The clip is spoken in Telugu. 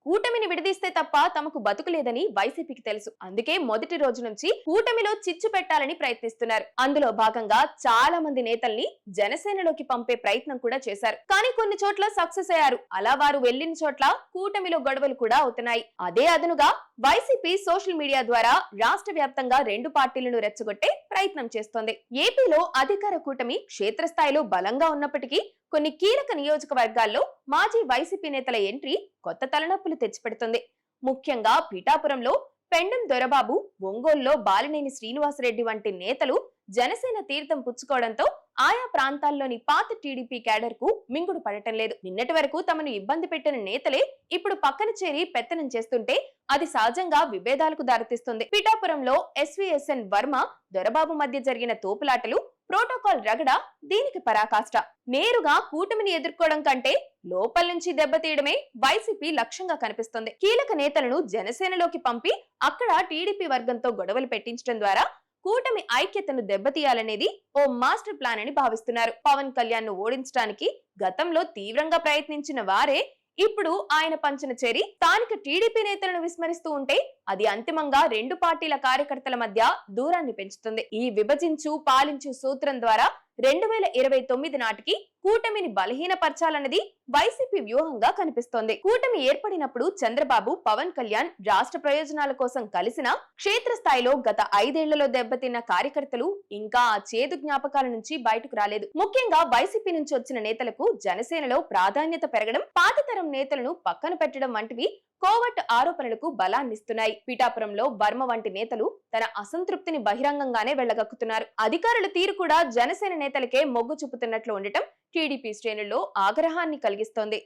కూటమిని విడదీస్తే తప్ప తమకు బతుకులేదని వైసీపీకి తెలుసు. అందుకే మొదటి రోజు నుంచి కూటమిలో చిచ్చు పెట్టాలని ప్రయత్నిస్తున్నారు. అందులో భాగంగా చాలా మంది నేతల్ని జనసేనలోకి పంపే ప్రయత్నం కూడా చేశారు. కానీ కొన్ని చోట్ల సక్సెస్ అయ్యారు. అలా వారు వెళ్లిన చోట్ల కూటమిలో గొడవలు కూడా అవుతున్నాయి. అదే అదనుగా వైసీపీ సోషల్ మీడియా ద్వారా రాష్ట్ర వ్యాప్తంగా రెండు పార్టీలను రెచ్చగొట్టే ప్రయత్నం చేస్తోంది. ఏపీలో అధికార కూటమి క్షేత్రస్థాయిలో బలంగా ఉన్నప్పటికీ కొన్ని కీలక నియోజకవర్గాల్లో మాజీ వైసీపీ నేతల ఎంట్రీ కొత్త తలనొప్పులు తెచ్చిపెడుతుంది. ముఖ్యంగా పిఠాపురంలో పెండెం దొరబాబు, ఒంగోలులో బాలినేని శ్రీనివాసరెడ్డి వంటి నేతలు జనసేన తీర్థం పుచ్చుకోవడంతో ఆయా ప్రాంతాల్లోని పాత టీడీపీ క్యాడర్ కు మింగుడు పడటం లేదు. నిన్నటి వరకు తమను ఇబ్బంది పెట్టిన నేతలే ఇప్పుడు పక్కన చేరి పెత్తనం చేస్తుంటే అది సహజంగా విభేదాలకు దారితీస్తుంది. పిఠాపురంలో ఎస్వీఎస్ఎన్ వర్మ, దొరబాబు మధ్య జరిగిన తోపులాటలు, ప్రోటోకాల్ రగడ దీనికి పరాకాష్ట. నేరుగా కూటమిని ఎదుర్కోవడం కంటే లోపల నుంచి దెబ్బతీయడమే వైసీపీ లక్ష్యంగా కనిపిస్తుంది. కీలక నేతలను జనసేనలోకి పంపి అక్కడ టీడీపీ వర్గంతో గొడవలు పెట్టించడం ద్వారా కూటమి ఐక్యతను దెబ్బతీయాలనేది ఓ మాస్టర్ ప్లాన్ అని భావిస్తున్నారు. పవన్ కళ్యాణ్ ను ఓడించడానికి గతంలో తీవ్రంగా ప్రయత్నించిన వారే ఇప్పుడు ఆయన పంచన చేరి స్థానిక టీడీపీ నేతలను విస్మరిస్తూ ఉంటే అది అంతిమంగా రెండు పార్టీల కార్యకర్తల మధ్య దూరాన్ని పెంచుతుంది. ఈ విభజించు పాలించు సూత్రం ద్వారా 2029 నాటికి కూటమిని బలహీనపరచాలన్నది వైసీపీ వ్యూహంగా కనిపిస్తోంది. కూటమి ఏర్పడినప్పుడు చంద్రబాబు, పవన్ కళ్యాణ్ రాష్ట్ర ప్రయోజనాల కోసం కలిసిన క్షేత్రస్థాయిలో గత 5 ఏళ్లలో దెబ్బతిన్న కార్యకర్తలు ఇంకా ఆ చేదు జ్ఞాపకాల నుంచి బయటకు రాలేదు. ముఖ్యంగా వైసీపీ నుంచి వచ్చిన నేతలకు జనసేనలో ప్రాధాన్యత పెరగడం, పాతతరం నేతలను పక్కన పెట్టడం వంటివి కోవట్ ఆరోపణలకు బలాన్నిస్తున్నాయి. పిఠాపురంలో వర్మ వంటి నేతలు తన అసంతృప్తిని బహిరంగంగానే వెళ్లగక్కుతున్నారు. అధికారుల తీరు కూడా జనసేన నేతలకే మొగ్గు చూపుతున్నట్లు ఉండటం టీడీపీ శ్రేణుల్లో ఆగ్రహాన్ని కలిగిస్తోంది.